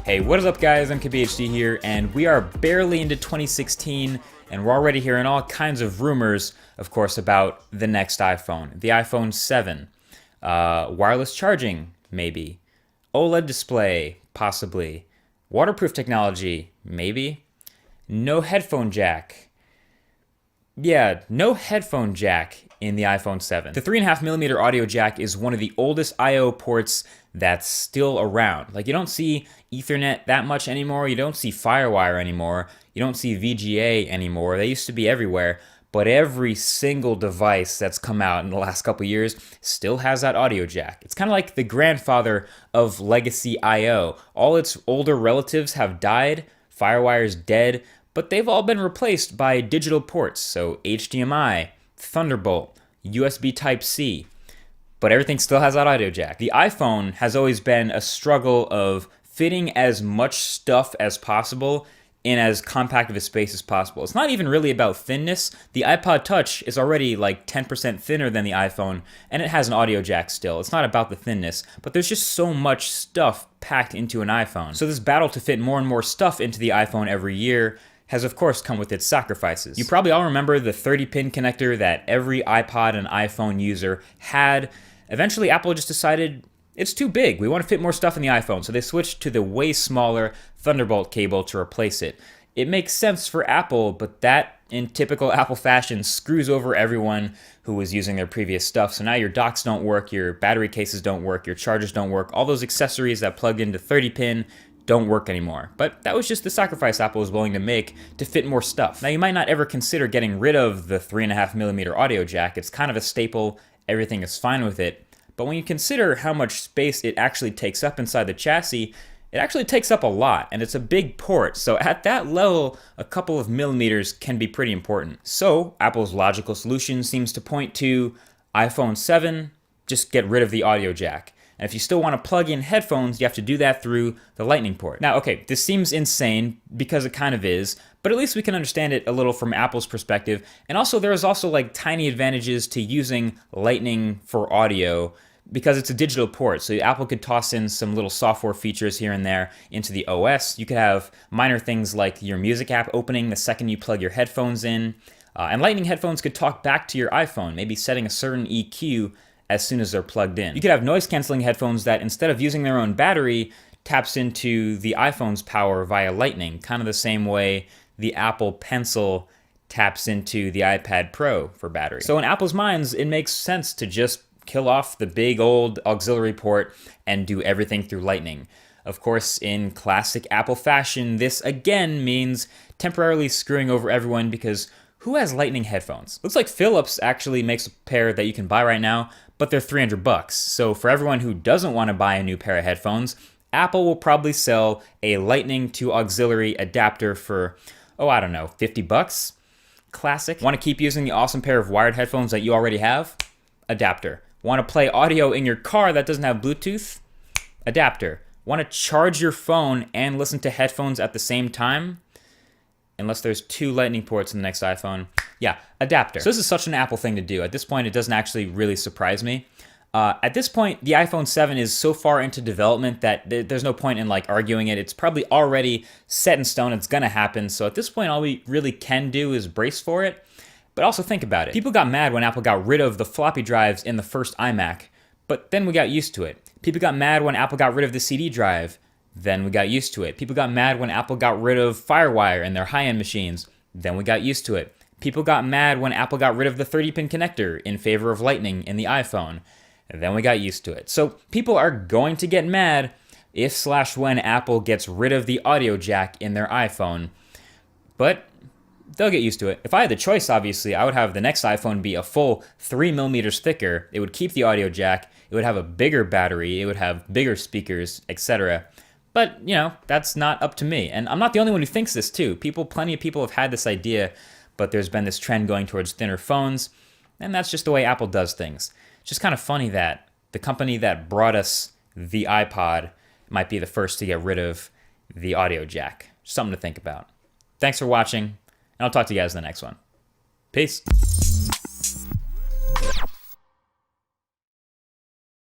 Hey, what is up guys, MKBHD here, and we are barely into 2016, and we're already hearing all kinds of rumors, of course, about the next iPhone. The iPhone 7. Wireless charging, maybe. OLED display, possibly. Waterproof technology, maybe. No headphone jack. Yeah, no headphone jack in the iPhone 7. The 3.5mm audio jack is one of the oldest I/O ports that's still around. Like, you don't see Ethernet that much anymore, you don't see Firewire anymore, you don't see VGA anymore. They used to be everywhere, but every single device that's come out in the last couple years still has that audio jack. It's kind of like the grandfather of legacy I/O. All its older relatives have died, Firewire's dead, but they've all been replaced by digital ports, so HDMI, Thunderbolt, USB Type-C, but everything still has that audio jack. The iPhone has always been a struggle of fitting as much stuff as possible in as compact of a space as possible. It's not even really about thinness. The iPod Touch is already like 10% thinner than the iPhone, and it has an audio jack still. It's not about the thinness, but there's just so much stuff packed into an iPhone. So this battle to fit more and more stuff into the iPhone every year has of course come with its sacrifices. You probably all remember the 30-pin connector that every iPod and iPhone user had. Eventually Apple just decided it's too big. We want to fit more stuff in the iPhone, so they switched to the way smaller Thunderbolt cable to replace it. It makes sense for Apple, but that, in typical Apple fashion, screws over everyone who was using their previous stuff. So now your docks don't work, your battery cases don't work, your chargers don't work, all those accessories that plugged into 30-pin don't work anymore. But that was just the sacrifice Apple was willing to make to fit more stuff. Now you might not ever consider getting rid of the 3.5mm audio jack. It's kind of a staple, everything is fine with it. But when you consider how much space it actually takes up inside the chassis, it actually takes up a lot, and it's a big port, so at that level, a couple of millimeters can be pretty important. So Apple's logical solution seems to point to iPhone 7, just get rid of the audio jack. And if you still want to plug in headphones, you have to do that through the Lightning port. Now, okay, this seems insane, because it kind of is, but at least we can understand it a little from Apple's perspective. And also, there is also like tiny advantages to using Lightning for audio, because it's a digital port, so Apple could toss in some little software features here and there into the OS. You could have minor things like your music app opening the second you plug your headphones in, and Lightning headphones could talk back to your iPhone, maybe setting a certain EQ as soon as they're plugged in. You could have noise-canceling headphones that, instead of using their own battery, taps into the iPhone's power via Lightning, kind of the same way the Apple Pencil taps into the iPad Pro for battery. So in Apple's minds, it makes sense to just kill off the big old auxiliary port and do everything through Lightning. Of course, in classic Apple fashion, this again means temporarily screwing over everyone, because who has Lightning headphones? Looks like Philips actually makes a pair that you can buy right now, but they're $300. So for everyone who doesn't want to buy a new pair of headphones, Apple will probably sell a Lightning to auxiliary adapter for, oh, I don't know, $50? Classic. Want to keep using the awesome pair of wired headphones that you already have? Adapter. Want to play audio in your car that doesn't have Bluetooth? Adapter. Want to charge your phone and listen to headphones at the same time? Unless there's two Lightning ports in the next iPhone. Yeah, adapter. So this is such an Apple thing to do. At this point, it doesn't actually really surprise me. At this point, the iPhone 7 is so far into development that there's no point in like arguing it. It's probably already set in stone. It's gonna happen. So at this point, all we really can do is brace for it. But also think about it. People got mad when Apple got rid of the floppy drives in the first iMac, but then we got used to it. People got mad when Apple got rid of the CD drive, then we got used to it. People got mad when Apple got rid of Firewire in their high-end machines, then we got used to it. People got mad when Apple got rid of the 30-pin connector in favor of Lightning in the iPhone, and then we got used to it. So people are going to get mad if/when Apple gets rid of the audio jack in their iPhone, but they'll get used to it. If I had the choice, obviously, I would have the next iPhone be a full 3mm thicker. It would keep the audio jack, it would have a bigger battery, it would have bigger speakers, etc. But, you know, that's not up to me. And I'm not the only one who thinks this too. Plenty of people have had this idea, but there's been this trend going towards thinner phones, and that's just the way Apple does things. It's just kind of funny that the company that brought us the iPod might be the first to get rid of the audio jack. Something to think about. Thanks for watching, and I'll talk to you guys in the next one. Peace.